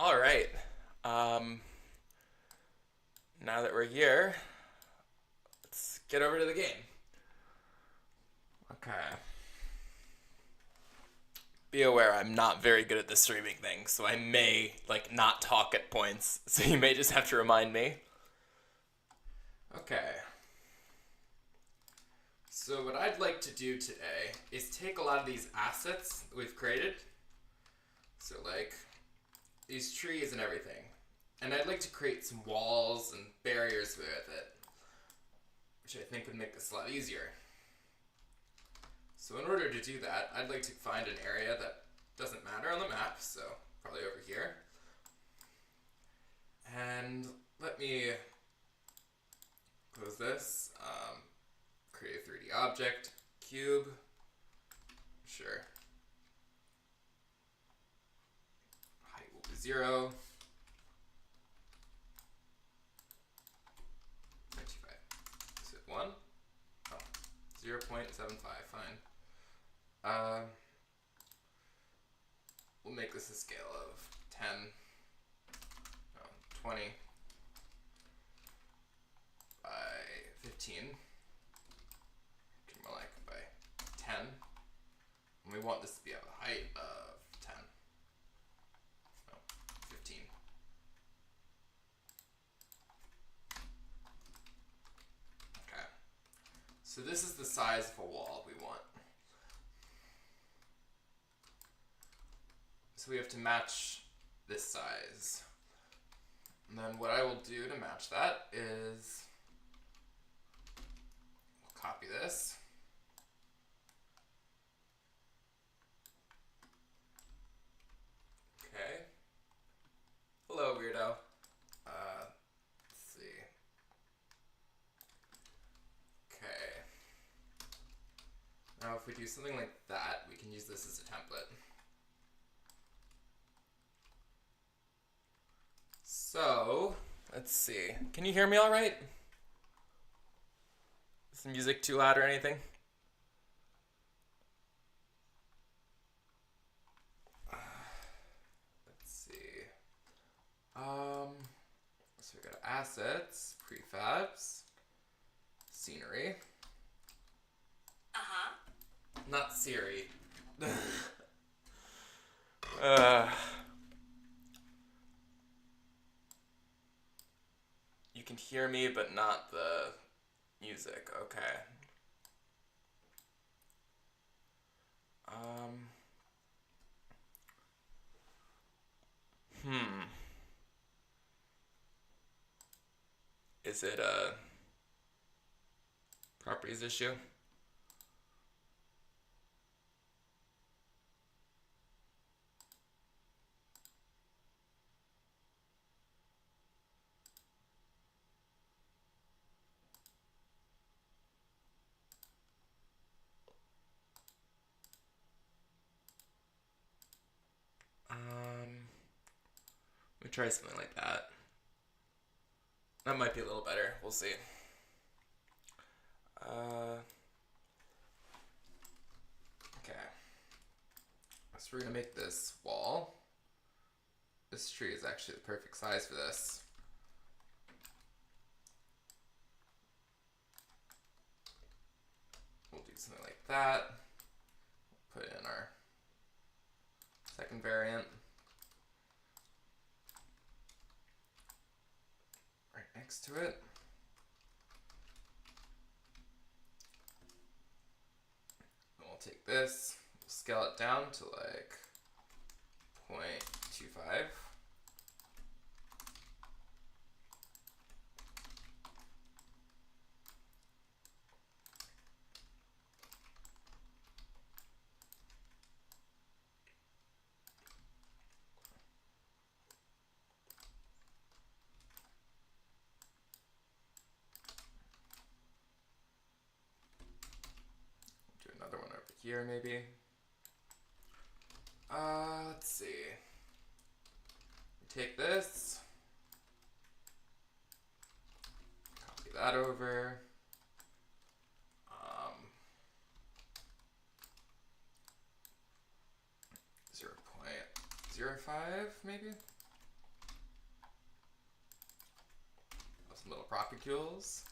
All right. Um, Now that we're here, let's get over to the game. Okay. Be aware I'm not very good at the streaming thing, so I may not talk at points. So you may just have to remind me. Okay. So what I'd like to do today is take a lot of these assets that we've created. So these trees and everything. And I'd like to create some walls and barriers with it, which I think would make this a lot easier. So in order to do that, I'd like to find an area that doesn't matter on the map, so probably over here. And let me close this, create a 3D object, cube, sure. Height will be 0. 25. Is it 1? Oh, 0.75, fine. We'll make this a scale of 10, 20 by 15. More like by 10. And we want this to be of a height of 10. No, 15. Okay. So this is the size of a wall we want. So we have to match this size. And then what I will do to match that is we'll copy this. Okay. Hello, weirdo. Let's see. Okay. Now if we do something like that, we can use this as a template. So, let's see. Can you hear me all right? Is the music too loud or anything? Let's see. So we got assets, prefabs, scenery. Not Siri. You can hear me, but not the music. Okay. Hmm. Is it a properties issue? Let me try something like that. That might be a little better. We'll see. Okay. So we're gonna make this wall. This tree is actually the perfect size for this. We'll do something like that. Put in our second variant. Right next to it. And we'll take this, we'll scale it down to 0.25. Do another one over here maybe. Let's see. Take this, copy that over. 0.05 maybe. some little propacules.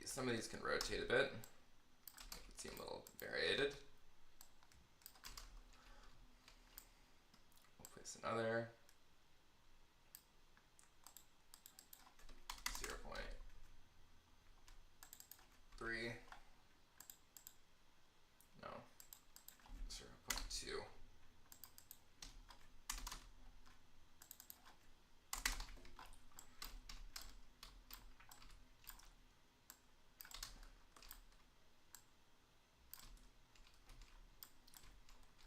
Some of these can rotate a bit. They seem a little variated. We'll place another 0.3. No, 0.2.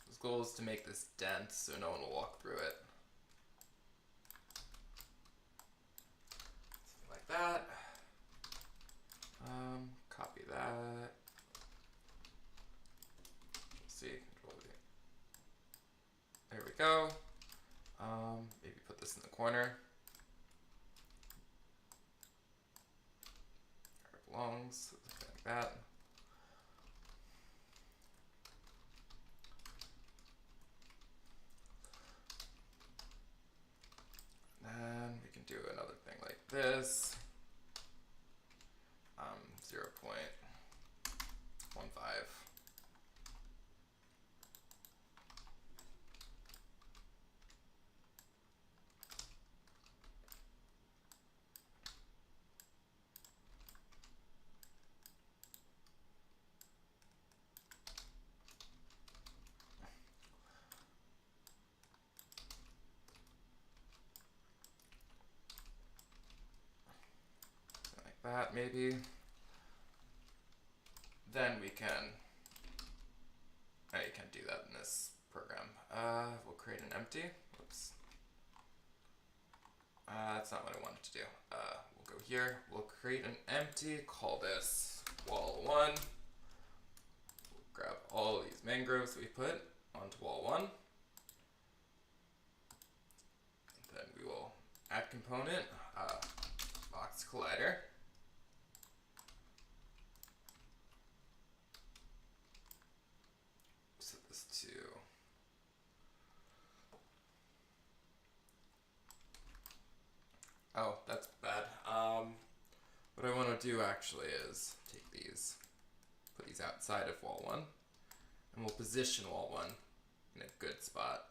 The goal is to make this dense so no one will walk through it. Something like that. Copy that. Let's see, Control V. There we go. Maybe put this in the corner. Where it belongs, something like that. And we can do another thing like this. 0.15. Like that, maybe. Then we can, you can't do that in this program. We'll create an empty. Whoops. That's not what I wanted to do. We'll go here. We'll create an empty. Call this wall 1. We'll grab all these mangroves that we put onto wall 1. And then we will add component, box collider. Set this to that's bad. What I want to do actually is take these, put these outside of wall 1, and we'll position wall 1 in a good spot.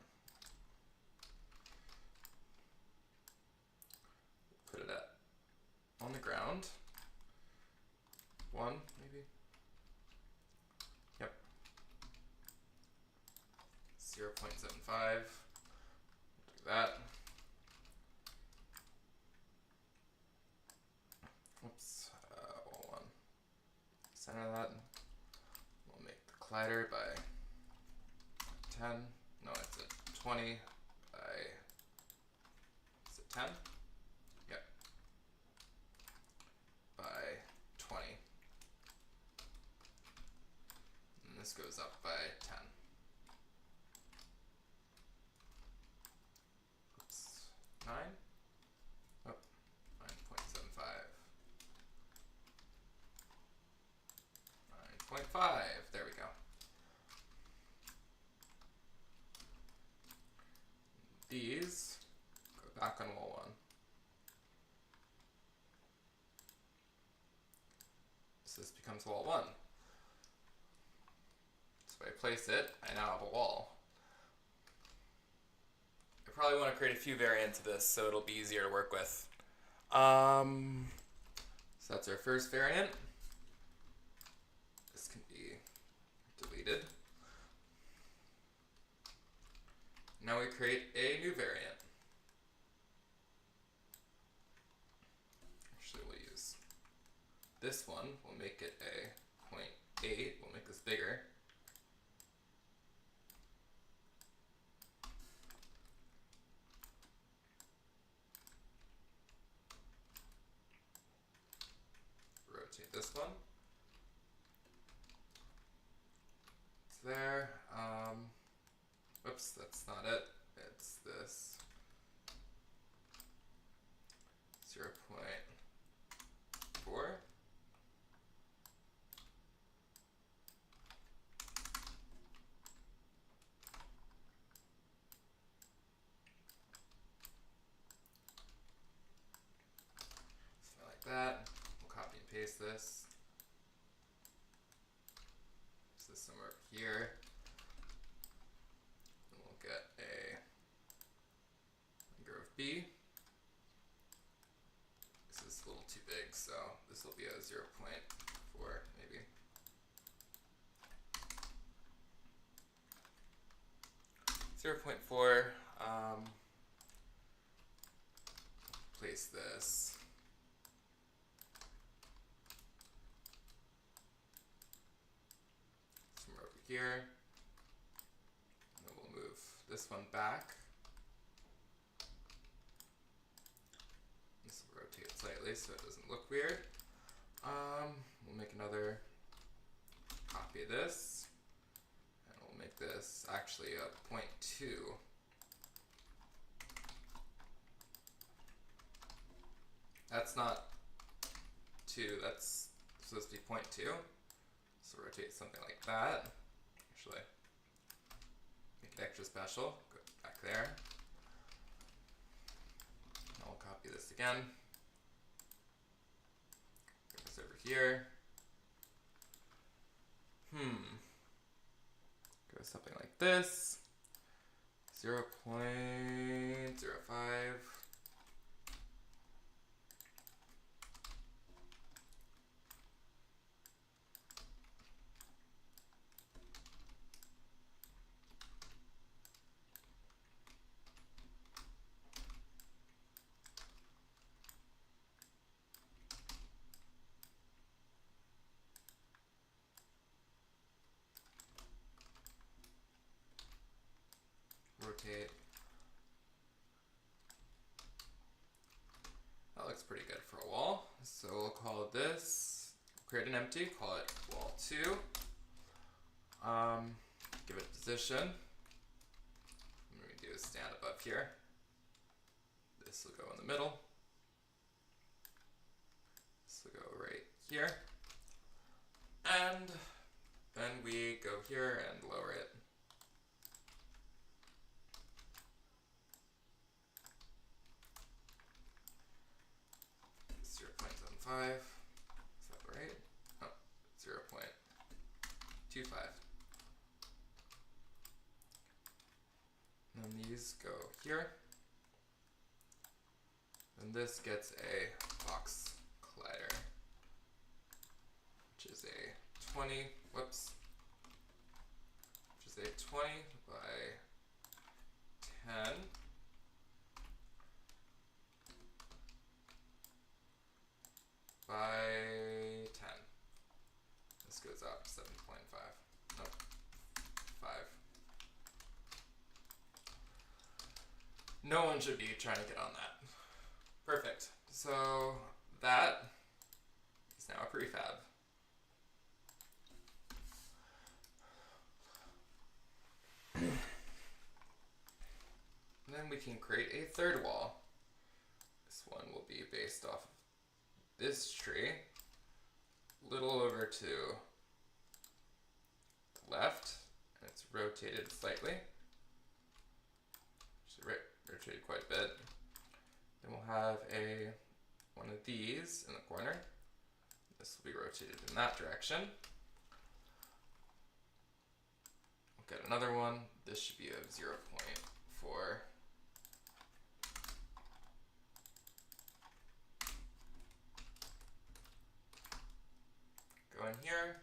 Put it on the ground. 1, maybe. Yep. 0.75. Do that. Whoops. Wall 1. Center that. We'll make the collider by 10. No, it's a 20 by. Is it 10? Yep. By 20. And this goes up by 10. Oops. 9? Oh, 9.75. 9.5. There we go. These go back on wall 1. So this becomes wall 1. So if I place it, I now have a wall. I probably want to create a few variants of this so it'll be easier to work with. So that's our first variant. This can be deleted. Now we create a new variant. Actually, we'll use this one. We'll make it a 0.8. We'll make this bigger. Rotate this one. It's there. Whoops, that's not it. It's this 0.4. Something like that. We'll copy and paste this. So this somewhere over here. And we'll get a growth B. This is a little too big, so this will be a 0.4 maybe. .4. Place this somewhere over here. And then we'll move this one back. This will rotate slightly so it doesn't look weird. We'll make another copy of this. And we'll make this actually a 0.2. That's not 2, that's supposed to be 0.2. So rotate something like that. Actually, make it extra special. Go back there. I'll copy this again. Get this over here. Go something like this. 0.05. Rotate. That looks pretty good for a wall. So we'll call this, create an empty, call it wall 2. Give it a position. What we do is stand above here. This will go in the middle. This will go right here. And then we go here and lower it. 0.75. Is that right? Oh, 0.25. And then these go here. And this gets a box collider, which is a 20, whoops, which is a 20 by 10. By 10. This goes up 7.5. Nope. 5. No one should be trying to get on that. Perfect. So that is now a prefab. And then we can create a third wall. This one will be based off of this tree, a little over to the left, and it's rotated slightly. Rotated quite a bit. Then we'll have one of these in the corner. This will be rotated in that direction. We'll get another one. This should be a 0.4. Go in here.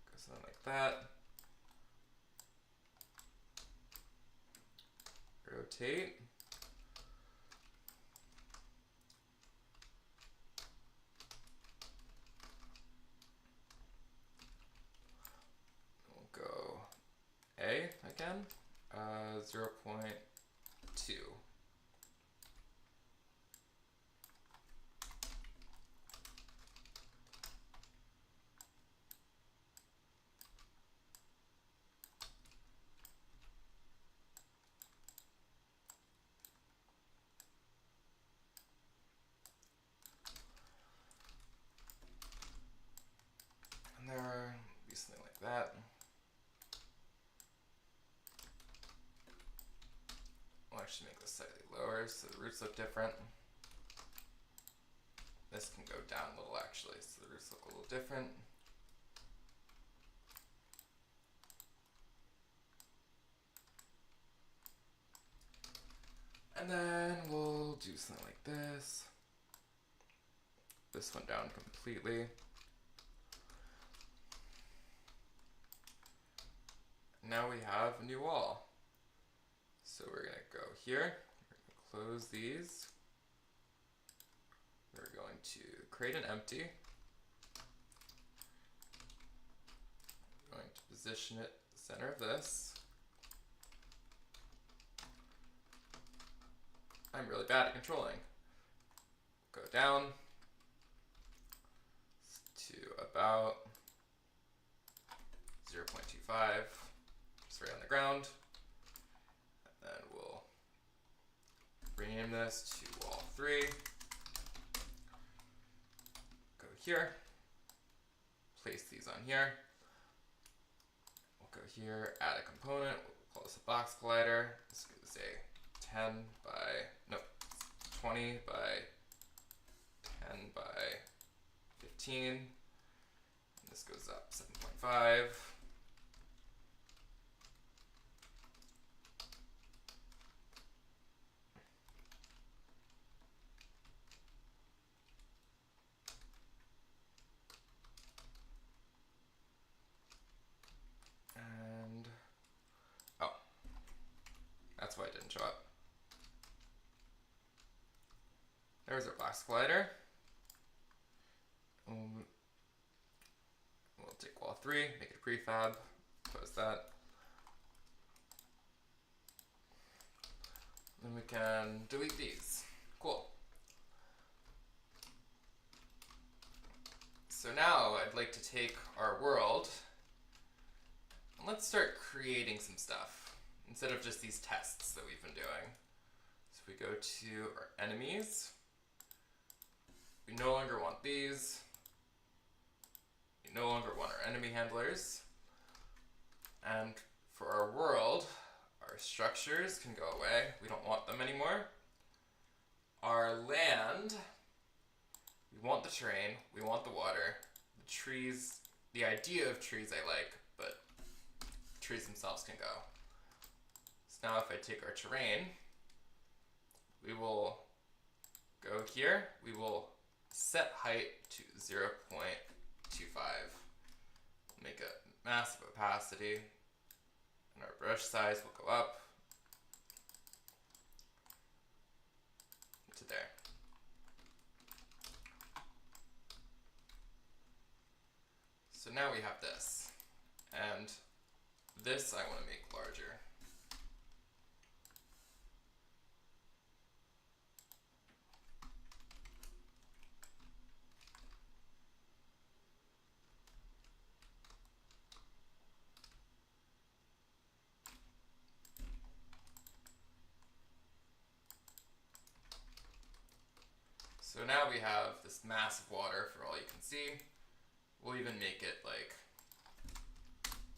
Go something like that. Rotate. We'll go A again, 0.2. might just make this slightly lower so the roots look different. This can go down a little actually, so the roots look a little different. And then we'll do something like this. This one down completely. Now we have a new wall. So we're going to go here, we're going to close these. We're going to create an empty. We're going to position it center of this. I'm really bad at controlling. Go down to about 0.25, just right on the ground. And then we'll rename this to wall 3. Go here, place these on here. We'll go here, add a component, we'll call this a box collider. This is a 20 by 10 by 15. And this goes up 7.5. And, oh, that's why it didn't show up. There's our box collider. We'll take wall 3, make it a prefab, close that. Then we can delete these. Cool. So now I'd like to take our world and let's start creating some stuff instead of just these tests that we've been doing. So we go to our enemies. We no longer want these. We no longer want our enemy handlers. And for our world, our structures can go away. We don't want them anymore. Our land, we want the terrain, we want the water. The trees, the idea of trees I like, but trees themselves can go. So now if I take our terrain, we will go here, we will set height to 0.25. Make a massive opacity, and our brush size will go up to there. So now we have this, and this I want to make larger. So now we have this massive water for all you can see. We'll even make it like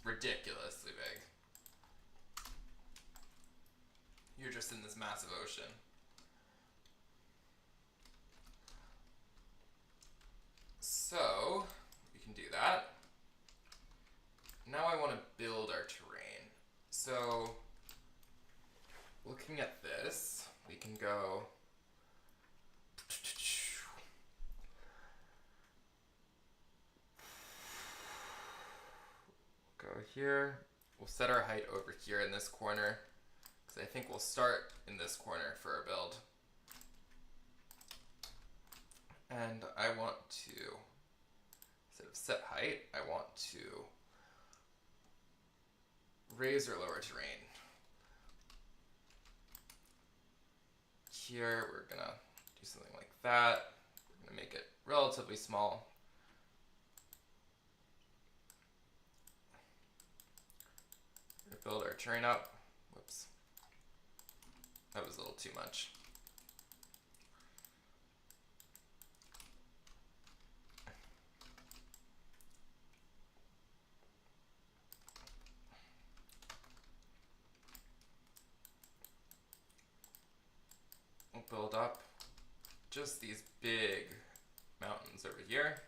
ridiculously big. You're just in this massive ocean. So we can do that. Now I want to build our terrain. So looking at this, we can go here. We'll set our height over here in this corner because I think we'll start in this corner for our build. And I want to, instead of set height, I want to raise or lower terrain. Here we're gonna do something like that. We're gonna make it relatively small. Build our terrain up. Whoops. That was a little too much. build up just these big mountains over here.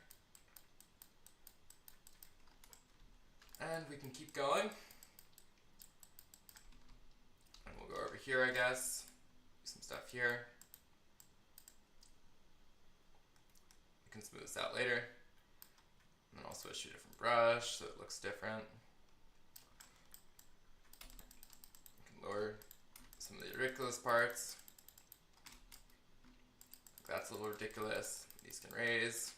And we can keep going. And we'll go over here, I guess. Do some stuff here. We can smooth this out later. And then I'll switch to a different brush so it looks different. We can lower some of the ridiculous parts. That's a little ridiculous. These can raise.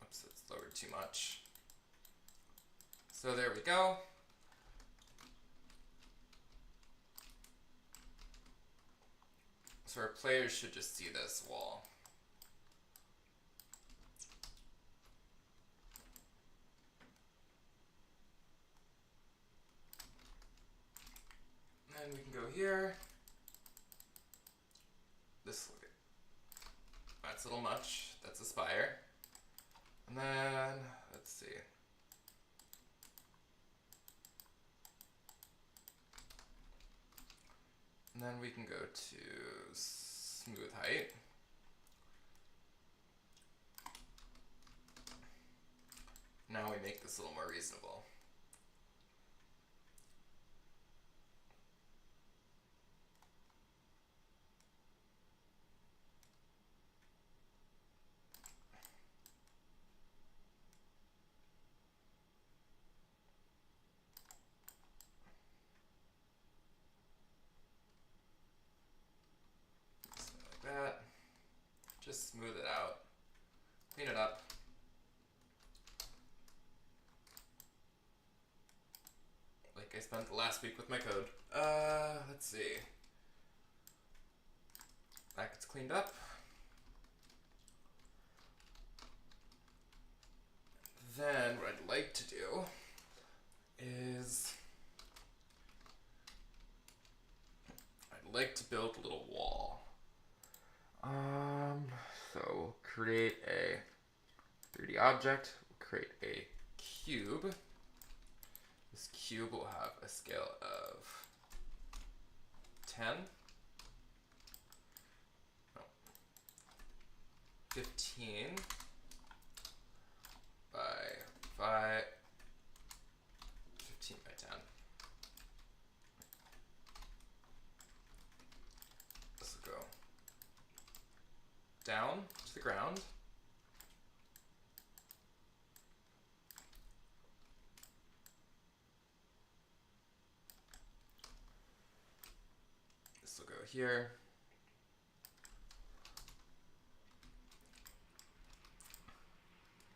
Oops, it's lowered too much. So there we go. So our players should just see this wall. And then we can go here. This, that's a little much. That's a spire. And then, let's see. And then we can go to smooth height. Now we make this a little more reasonable. That. Just smooth it out, clean it up. Like I spent the last week with my code. Let's see. That gets cleaned up. Then what I'd like to do is I'd like to build a little wall. So create a 3D object, we'll create a cube. This cube will have a scale of 10, no, 15 by 5, 15 by 10. This will go down to the ground. This will go here.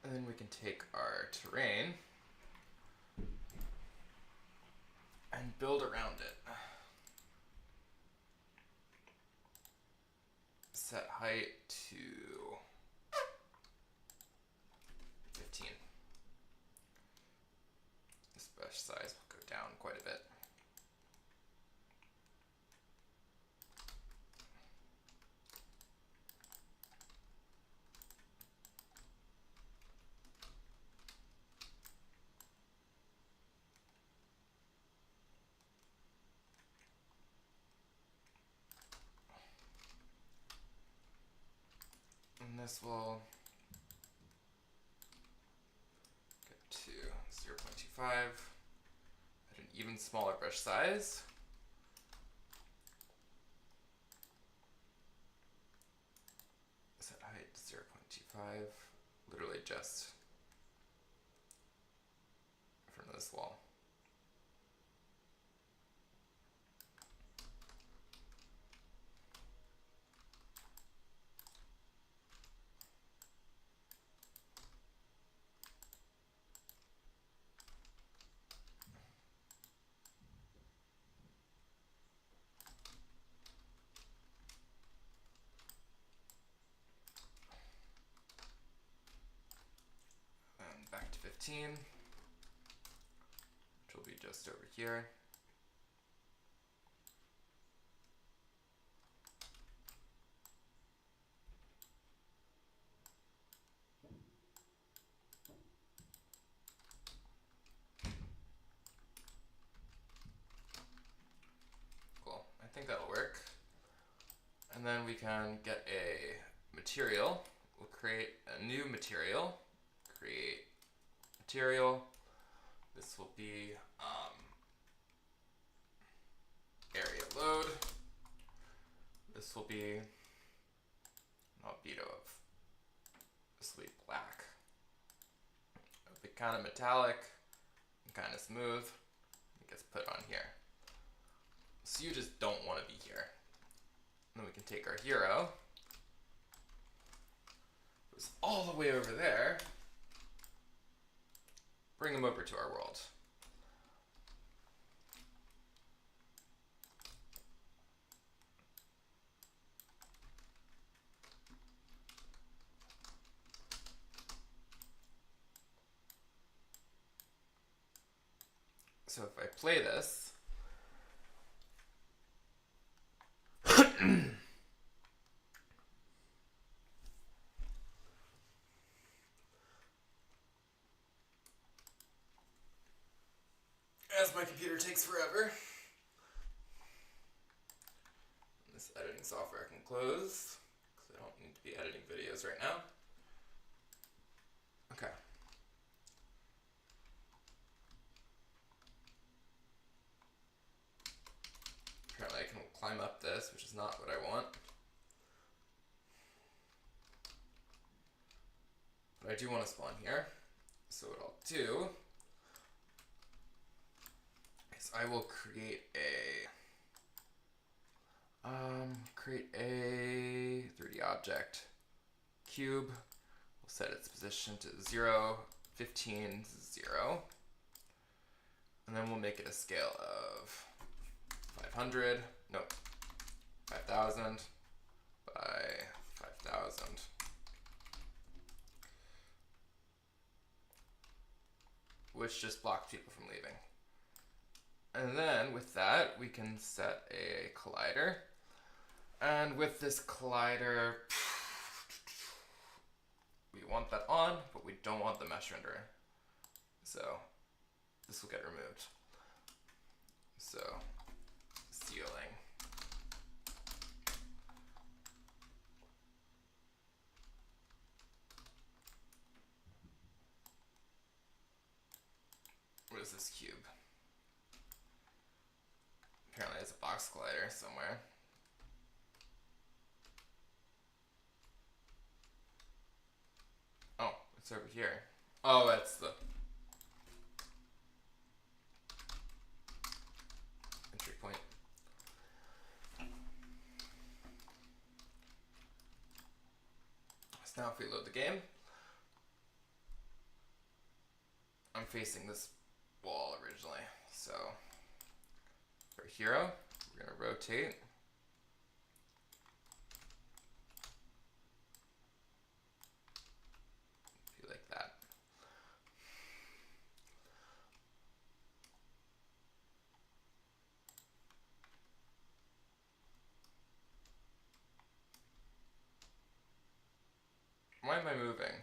And then we can take our terrain and build around it. Set height to 15. This brush size will go down quite a bit. And this will get to 0.25 at an even smaller brush size. Set height to 0.25, literally just in front of this wall. Back to 15, which will be just over here. think that'll work. And then we can get a material. We'll create a new material. Create material. This will be area load. This will be albedo of, this will be black. It'll be kind of metallic and kind of smooth. It gets put on here. So you just don't want to be here. And then we can take our hero, who's all the way over there, bring him over to our world. So if I play this, as my computer takes forever, this editing software I can close, because I don't need to be editing videos right now. Okay. Apparently I can climb up this, which is not what I want. But I do want to spawn here. So what I'll do is I will create a 3D object cube. We'll set its position to 0, 15, 0. And then we'll make it a scale of 500, nope, 5,000 by 5,000. Which just blocks people from leaving. And then with that, we can set a collider. And with this collider, we want that on, but we don't want the mesh renderer. So this will get removed. So ceiling. What is this cube? Apparently it's a box collider somewhere. Oh, it's over here. Oh, that's the entry point. So now if we load the game, I'm facing this wall originally. So for hero, we're going to rotate. Be like that. Why am I moving?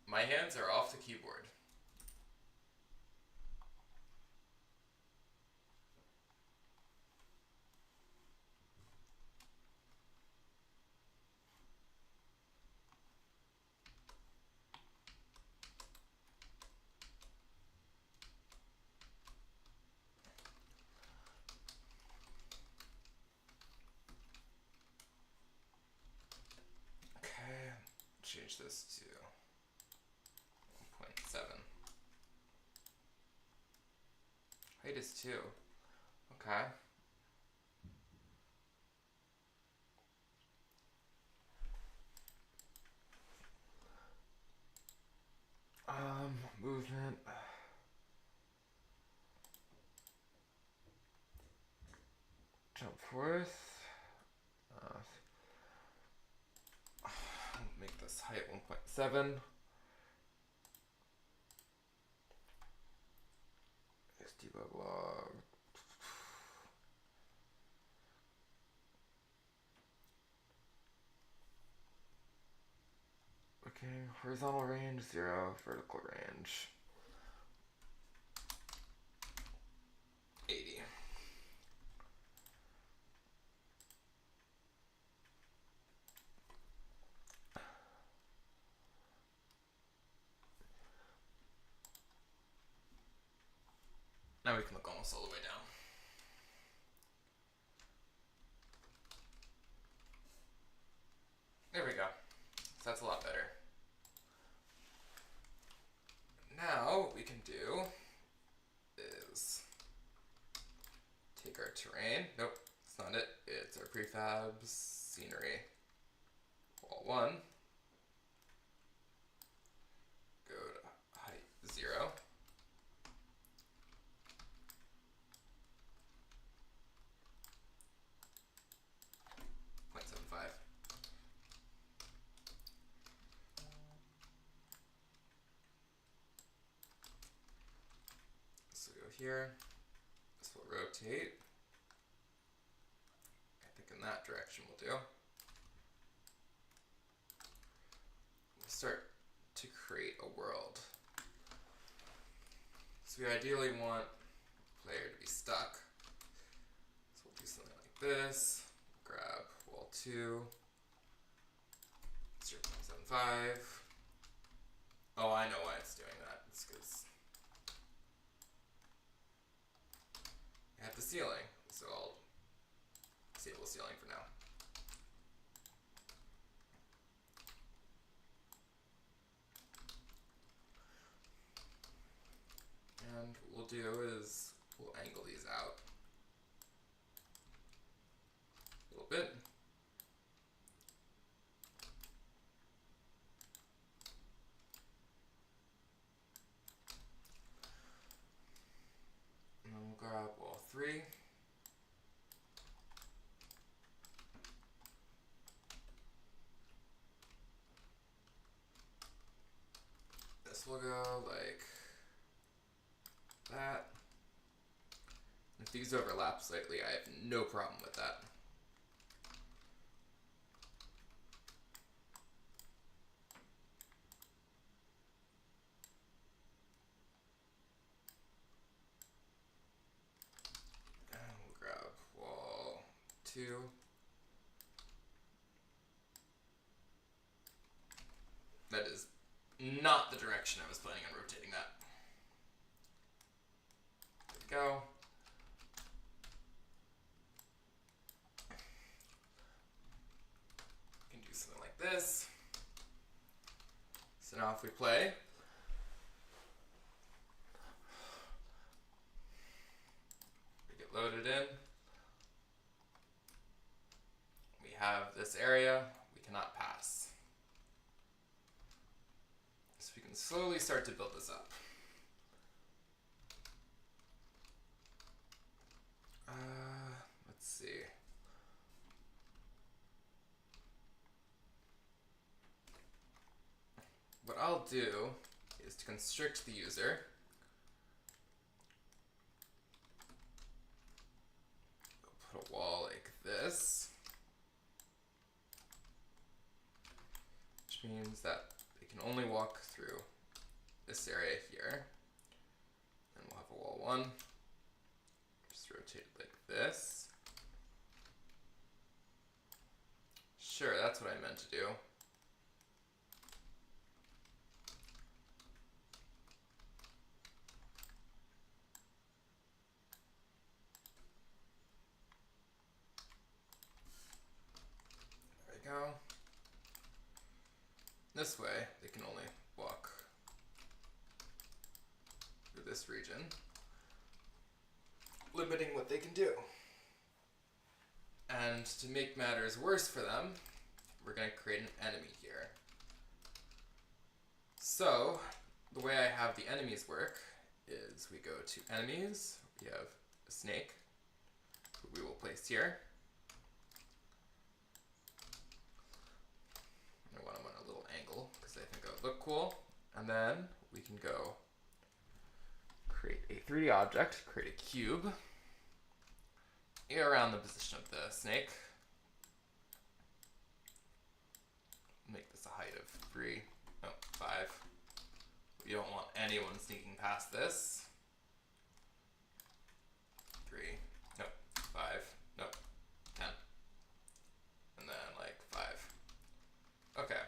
My hands are off the keyboard. Okay, change this to 1.7. Height is 2. Okay. Movement. Jump forth. Make this height 1.7. Debug log. Okay, horizontal range 0, vertical range Now we can look almost all the way down. There we go. So that's a lot better. Now what we can do is take our terrain. Nope, it's not it. It's our prefab scenery. Wall 1. Go to height 0. So go here. This will rotate. I think in that direction will do. We'll start to create a world. So we ideally want the player to be stuck. So we'll do something like this. Grab wall 2. 0.75. Oh, I know why it's doing that. It's because I have the ceiling. So I'll disable the ceiling for now. And what we'll do is we'll angle these out a little bit. And then we'll grab wall 3. This will go like that. If these overlap slightly, I have no problem with that. And we'll grab wall 2. That is not the direction I was planning on rotating that. There we go. We can do something like this. So now if we play, we get loaded in. We have this area we cannot pass. So we can slowly start to build this up. Let's see. What I'll do is to constrict the user. I'll put a wall like this, which means that they can only walk through this area here. And we'll have a wall 1. Just rotate it like this. Sure, that's what I meant to do. There we go. This way, they can only walk through this region, limiting what they can do. And to make matters worse for them, we're going to create an enemy here. So, the way I have the enemies work is we go to enemies, we have a snake, who we will place here. I want him on a little angle, because I think that would look cool. And then we can go create a 3D object, create a cube, around the position of the snake. Make this a height of 5. We don't want anyone sneaking past this. 3, nope, 5, nope, 10. And then like 5. Okay,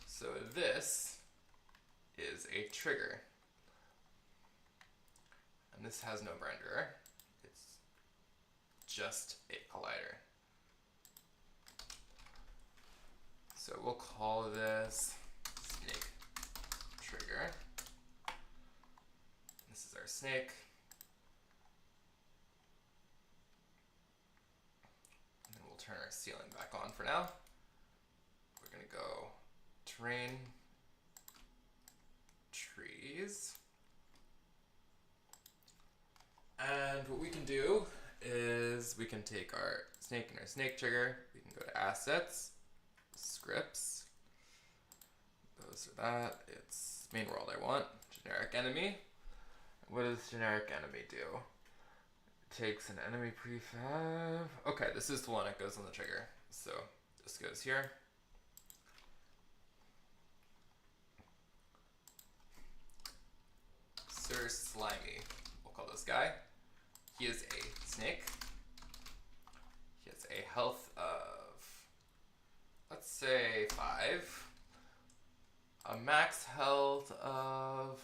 so this is a trigger. And this has no renderer. It's just a collider. So we'll call this snake trigger. This is our snake. And then we'll turn our ceiling back on for now. We're gonna go terrain, trees. And what we can do is we can take our snake and our snake trigger. We can go to assets, scripts. Those are that. It's main world I want. Generic enemy. What does generic enemy do? It takes an enemy prefab. Okay, this is the one that goes on the trigger. So this goes here. Sir Slimy. We'll call this guy. He is a snake. He has a health of, let's say 5. A max health of,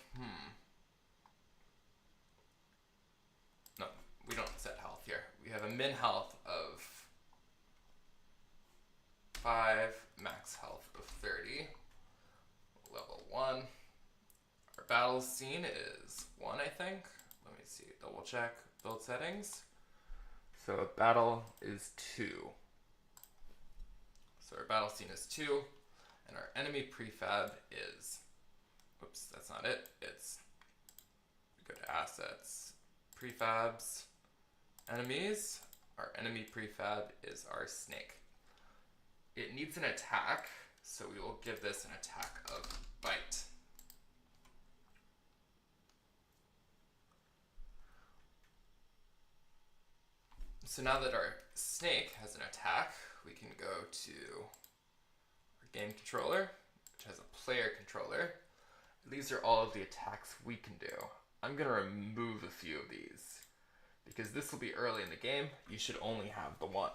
no, we don't set health here. We have a min health of 5, max health of 30. Level 1. Our battle scene is 1, I think. Let me see, double check build settings. So a battle is 2. So our battle scene is 2, and our enemy prefab is, oops, that's not it. It's, we go to assets, prefabs, enemies. Our enemy prefab is our snake. It needs an attack, so we will give this an attack of bite. So now that our snake has an attack, we can go to our game controller, which has a player controller. These are all of the attacks we can do. I'm going to remove a few of these because this will be early in the game. You should only have the one.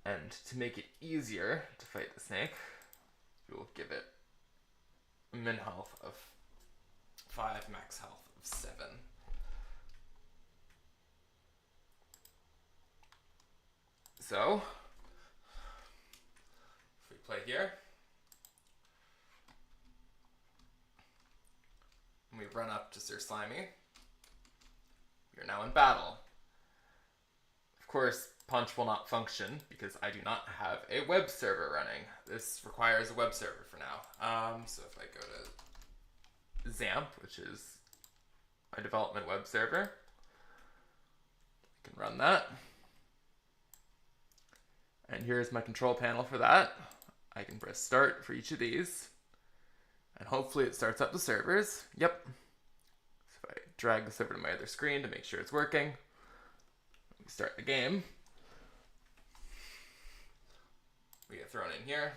And to make it easier to fight the snake, we will give it a min health of 5, max health of 7. So, if we play here, and we run up to Sir Slimy, we are now in battle. Of course, Punch will not function because I do not have a web server running. This requires a web server for now. So if I go to XAMPP, which is my development web server, I can run that. And here's my control panel for that. I can press start for each of these. And hopefully it starts up the servers. Yep. So if I drag this over to my other screen to make sure it's working, we start the game. We get thrown in here.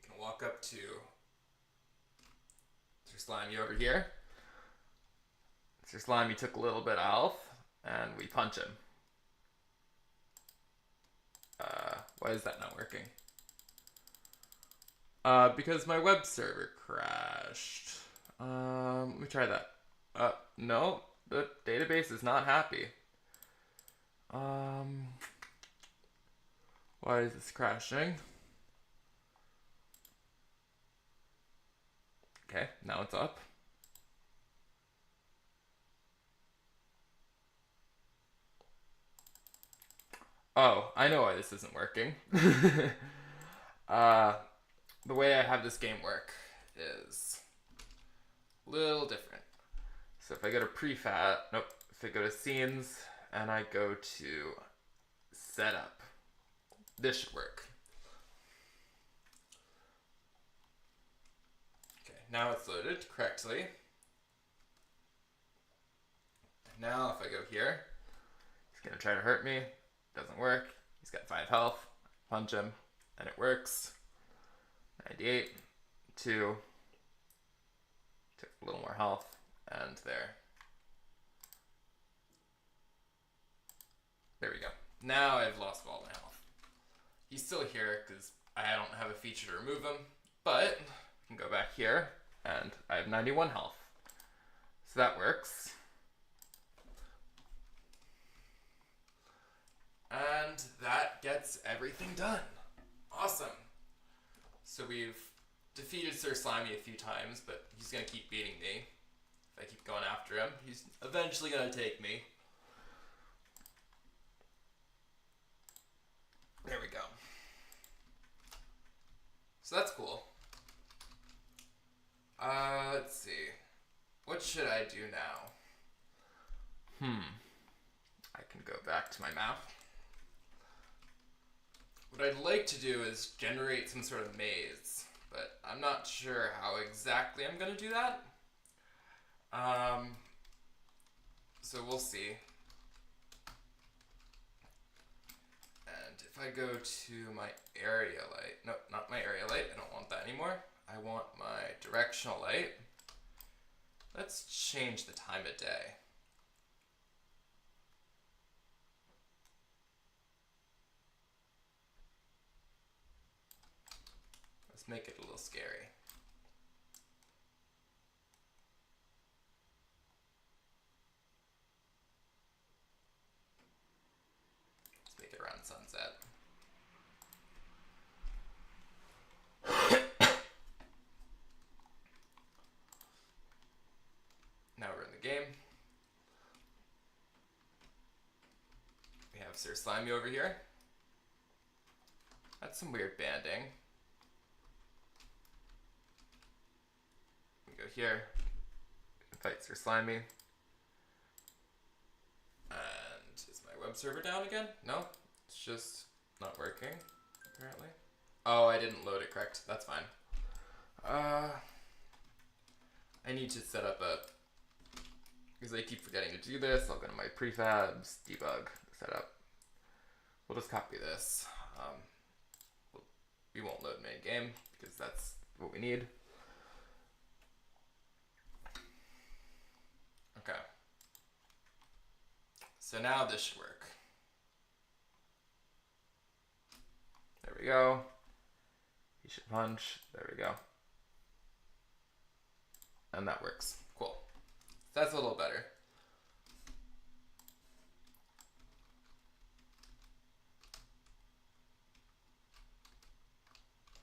We can walk up to Sir Slimy over here. Sir Slimy took a little bit of health, and we punch him. Why is that not working? Because my web server crashed. Let me try that. No, the database is not happy. Why is this crashing? Okay, now it's up. Oh, I know why this isn't working. The way I have this game work is a little different. So if I go to prefab, nope, if I go to scenes and I go to setup, this should work. Okay, now it's loaded correctly. Now if I go here, he's gonna try to hurt me. Doesn't work. He's got 5 health. Punch him, and it works. 98, 2. Took a little more health, and there. There we go. Now I've lost all my health. He's still here because I don't have a feature to remove him, but I can go back here, and I have 91 health. So that works. And that gets everything done. Awesome. So we've defeated Sir Slimy a few times, but he's going to keep beating me. If I keep going after him, he's eventually going to take me. There we go. So that's cool. Let's see. What should I do now? I can go back to my map. What I'd like to do is generate some sort of maze, but I'm not sure how exactly I'm going to do that. So we'll see. And if I go to my area light, no, not my area light, I don't want that anymore. I want my directional light. Let's change the time of day. Let's make it a little scary. Let's make it around sunset. Now we're in the game. We have Sir Slimy over here. That's some weird banding. We go here, invite Sir Slimy. And is my web server down again? No, it's just not working, apparently. Oh, I didn't load it correct. That's fine. I need to set up a, because I keep forgetting to do this. I'll go to my prefabs, debug, setup. We'll just copy this. We won't load main game because that's what we need. Okay. So now this should work. There we go. He should punch. There we go. And that works. Cool. That's a little better.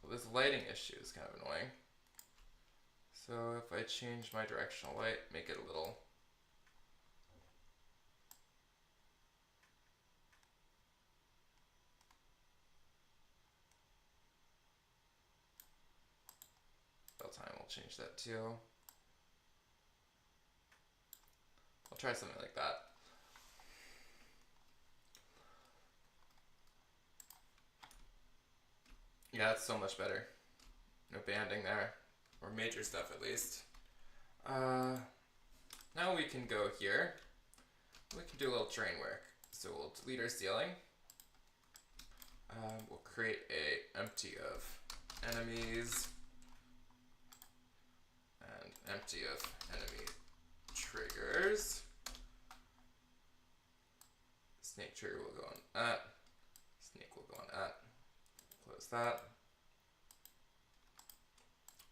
Well, this lighting issue is kind of annoying. So if I change my directional light, make it a little... Fill time, we'll change that too. I'll try something like that. Yeah, that's so much better. No banding there, or major stuff at least. Now we can go here. We can do a little terrain work. So we'll delete our ceiling. We'll create a empty of enemies and empty of enemy triggers. Snake trigger will go on at. Snake will go on at. Close that.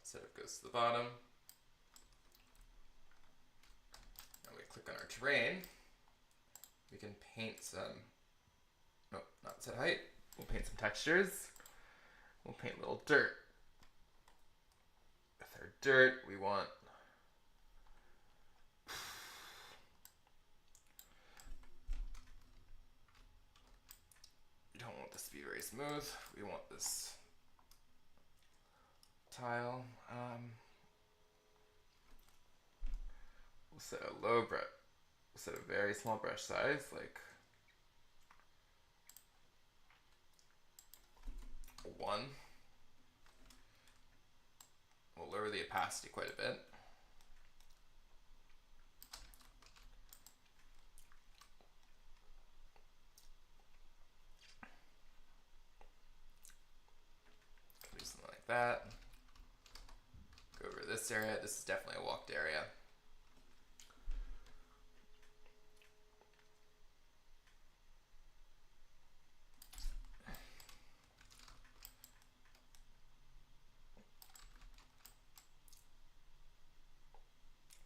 Setup goes to the bottom. Now we click on our terrain. We can paint some, no, not set height. We'll paint some textures. We'll paint a little dirt. With our dirt, we want we don't want this to be very smooth. We want this tile. We'll set a low brush. We'll set a very small brush size, like 1. We'll lower the opacity quite a bit. Do something like that. Go over to this area. This is definitely a walked area.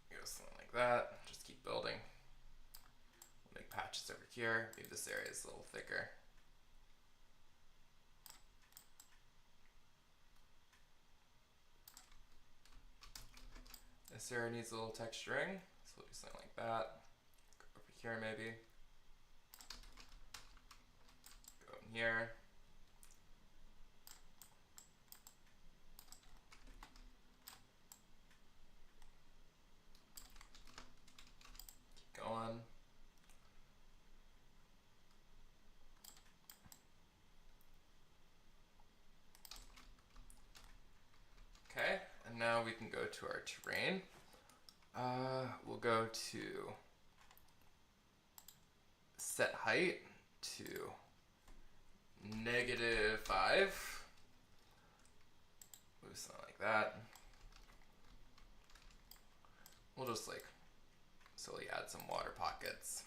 Go something like that. here. Maybe this area is a little thicker. This area needs a little texturing, so we'll do something like that. Go over here maybe. Go in here. Keep going. Okay, and now we can go to our terrain. We'll go to set height to -5. Move something like that. We'll just like slowly add some water pockets,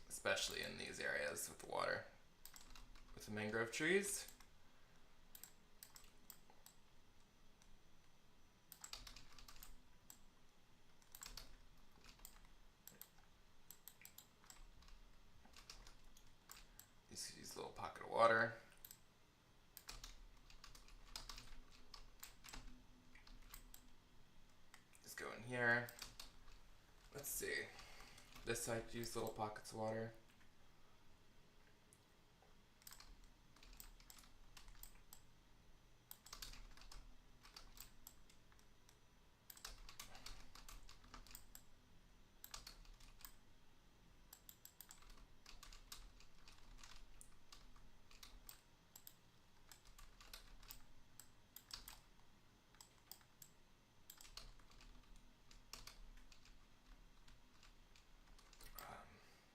especially in these areas with the water, with the mangrove trees. You see this little pocket of water. Just go in here. Let's see. This side use little pockets of water.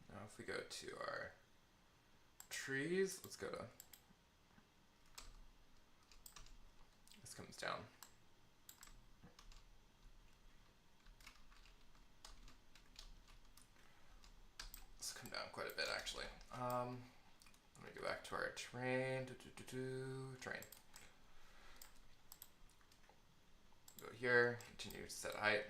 Now if we go to our trees, let's go to, this comes down. Let's come down quite a bit actually. Let me go back to our terrain, terrain. Go here, continue to set height.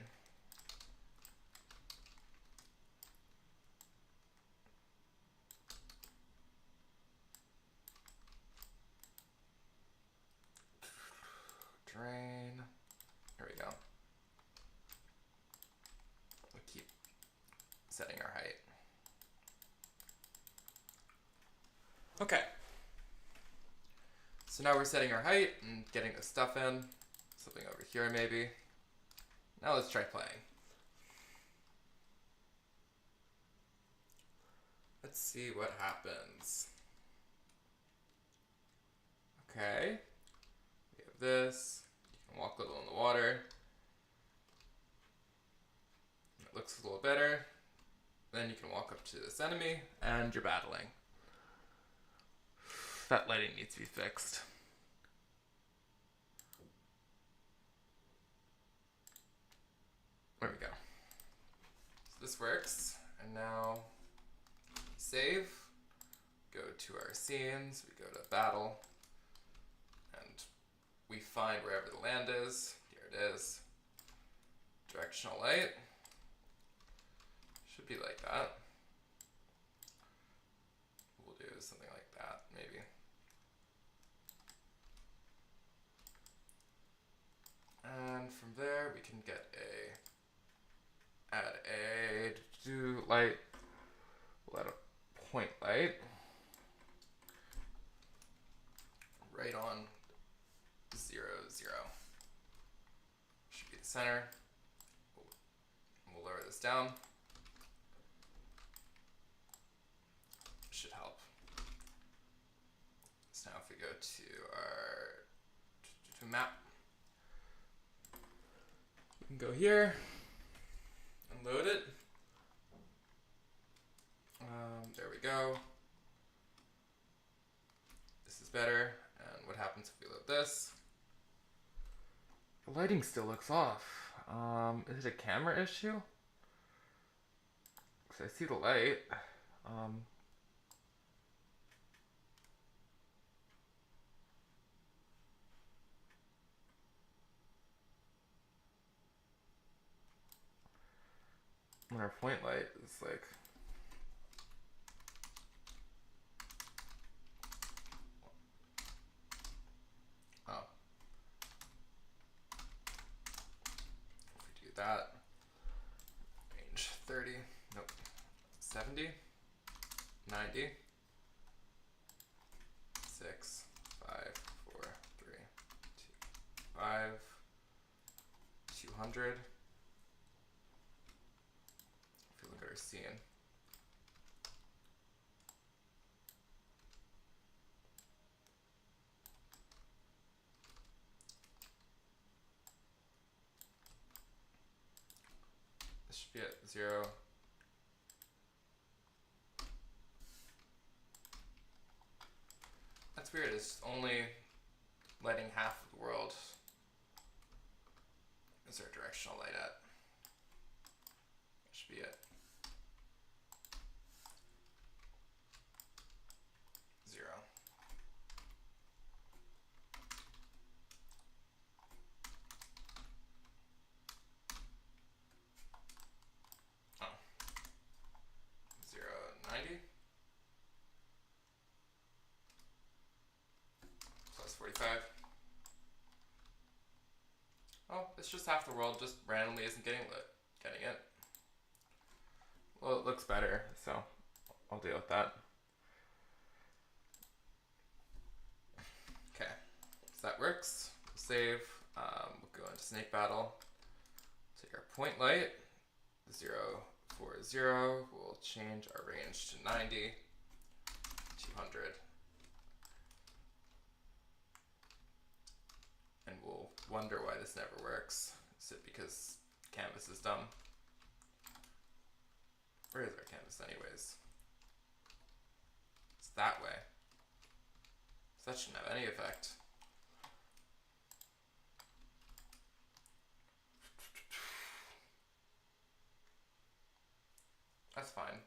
Terrain, there we go. We'll keep setting our height. Okay. So now we're setting our height and getting the stuff in. Something over here maybe. Now let's try playing. Let's see what happens. Okay. We have this. You can walk a little in the water. It looks a little better. Then you can walk up to this enemy and you're battling. That lighting needs to be fixed. There we go. So this works, and now save, go to our scenes, we go to battle, and we find wherever the land is. Here it is. Directional light. Should be like that. We'll do something like that, maybe. And from there we can get add a do light. We'll add a point light right on 0, 0. Should be the center. We'll lower this down. Should help. So now if we go to our map, we can go here and load it. There we go. This is better. And what happens if we load this? The lighting still looks off. Is it a camera issue? Because I see the light. And our point light is like... Oh. If we do that, range 30, nope, 70, 90, 6, 5, 4, 3, 2, 5, 200. If you look at our scene. This should be at 0. That's weird, it's only lighting half of the world. Is our directional light at? That should be it. 0. Oh. 0, 90. Plus 45. Oh, it's just half the world just randomly isn't getting it. Well, it looks better, so I'll deal with that. Okay, so that works. We'll save. We'll go into Snake Battle. Take our point light, 0, 4, 0. We'll change our range to 90, 200. And we'll wonder why this never works. Is it because canvas is dumb? Where is our canvas anyways? It's that way. So that shouldn't have any effect. That's fine.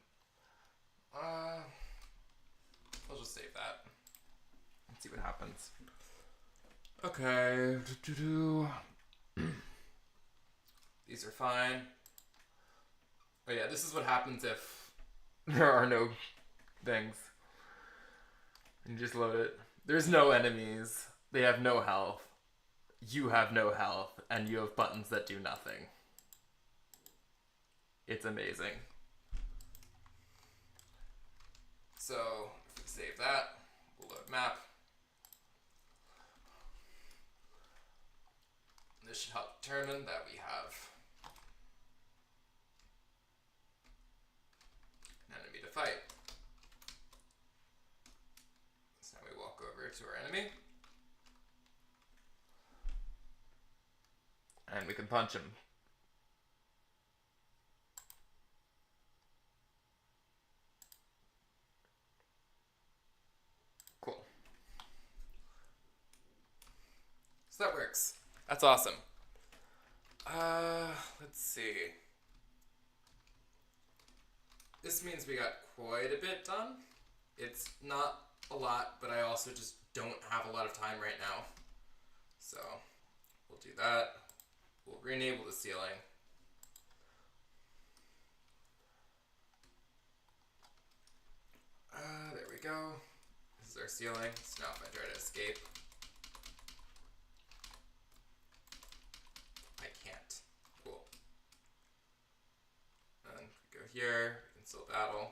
We'll just save that. Let's see what happens. Okay. These are fine. Oh yeah, this is what happens if there are no things. And you just load it. There's no enemies. They have no health. You have no health. And you have buttons that do nothing. It's amazing. So, if we save that, we'll load map. This should help determine that we have an enemy to fight. So now we walk over to our enemy. And we can punch him. Cool. So that works. That's awesome. Let's see. This means we got quite a bit done. It's not a lot, but I also just don't have a lot of time right now. So we'll do that. We'll re-enable the ceiling. There we go. This is our ceiling. So now if I try to escape, I can't. Cool. And go here, we can still battle.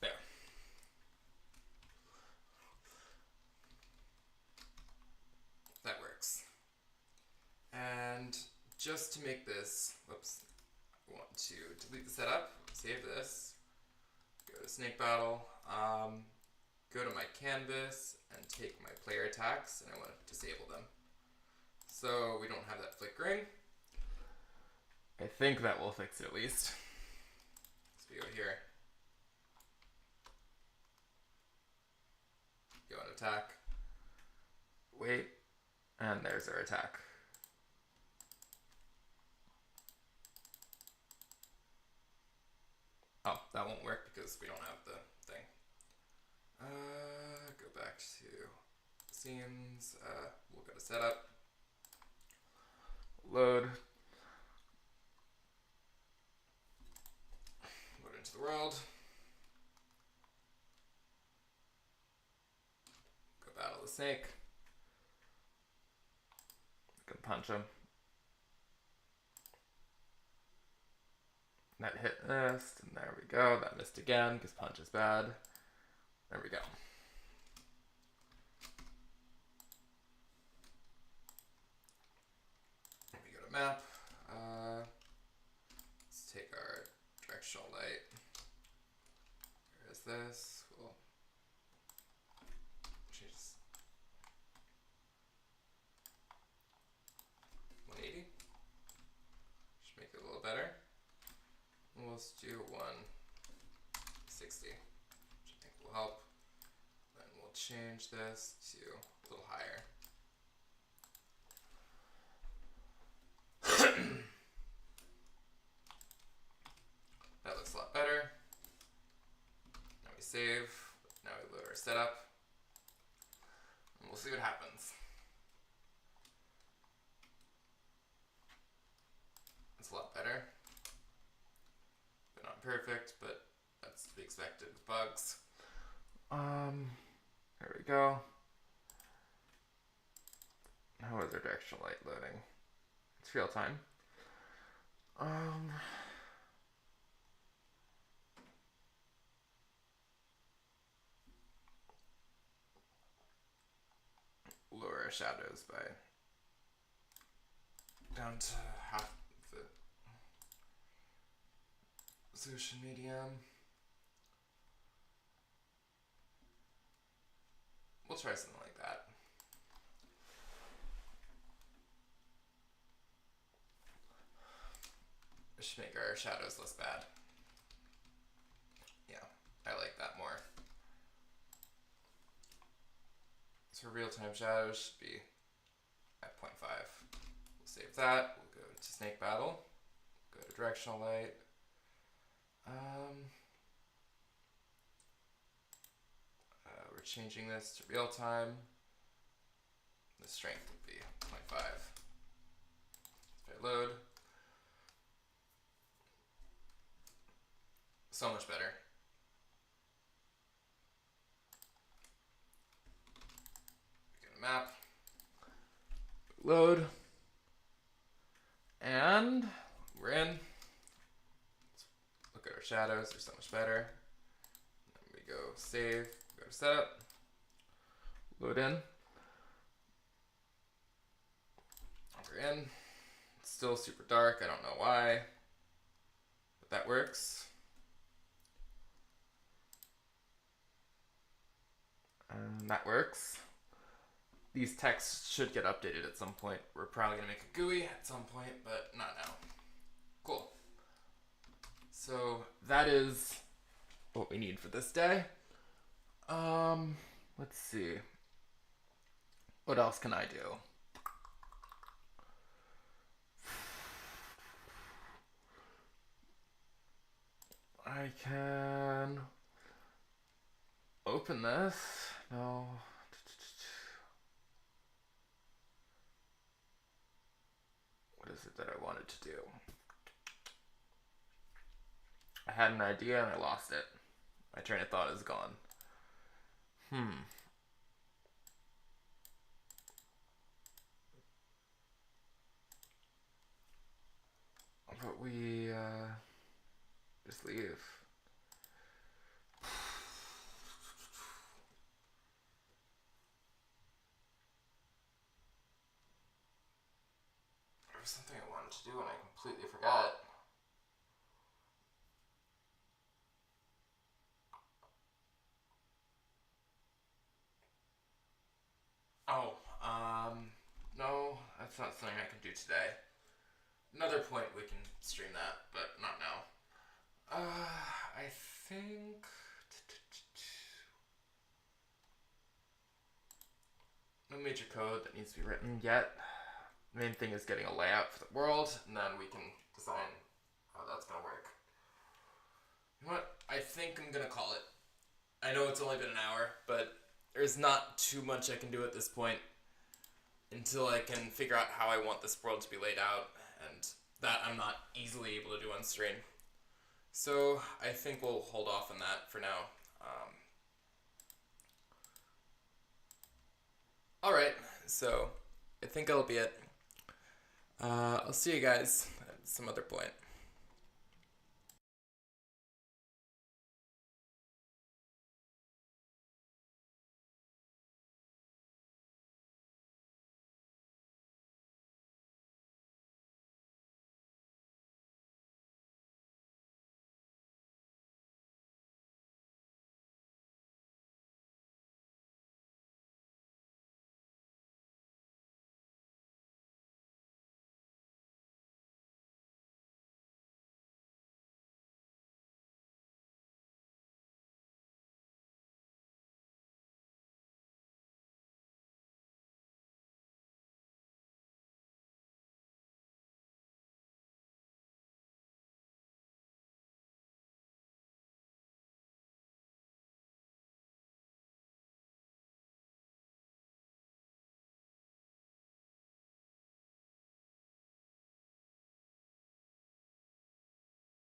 There. That works. And just to make this, whoops, I want to delete the setup, save this, go to Snake Battle, go to my canvas and take my player attacks, and I want to disable them. So we don't have that flickering. I think that will fix it at least. So we go here, go and attack, wait, and there's our attack. Oh, that won't work because we don't have the thing. Go back to scenes. We'll go to setup. Load. Load into the world. Go battle the snake. I can punch him. That hit missed, and there we go. That missed again because punch is bad. There we go. We go to map. Let's take our directional light. Where is this? We'll change this. 180. Should make it a little better. Let's do 160, which I think will help. Then we'll change this to a little higher. That looks a lot better. Now we save. Now we load our setup. And we'll see what happens. It's a lot better. Not perfect, but that's to be expected with bugs. There we go. How is our directional light loading? It's real time. Lower our shadows by down to half the resolution medium. We'll try something like that. It should make our shadows less bad. Yeah, I like that more. So real-time shadows should be at 0.5. We'll save that. We'll go to snake battle. Go to directional light. We're changing this to real time. The strength will be 0.5. If I load. So much better. We go to map. Load. And we're in. Look at our shadows, they're so much better. Then we go save, go to setup, load in. We're in. It's still super dark, I don't know why, but that works. And that works. These texts should get updated at some point. We're probably gonna make a GUI at some point, but not now. Cool. So that is what we need for this day. Let's see. What else can I do? I can open this. No. What is it that I wanted to do? I had an idea and I lost it. My train of thought is gone. But we just leave. There was something I wanted to do and I completely forgot. No, that's not something I can do today. Another point we can stream that, but not now. I think... No major code that needs to be written yet. The main thing is getting a layout for the world, and then we can design how that's gonna work. You know what? I think I'm gonna call it. I know it's only been an hour, but there's not too much I can do at this point until I can figure out how I want this world to be laid out, and that I'm not easily able to do on stream. So I think we'll hold off on that for now. Alright, so I think that'll be it. I'll see you guys at some other point.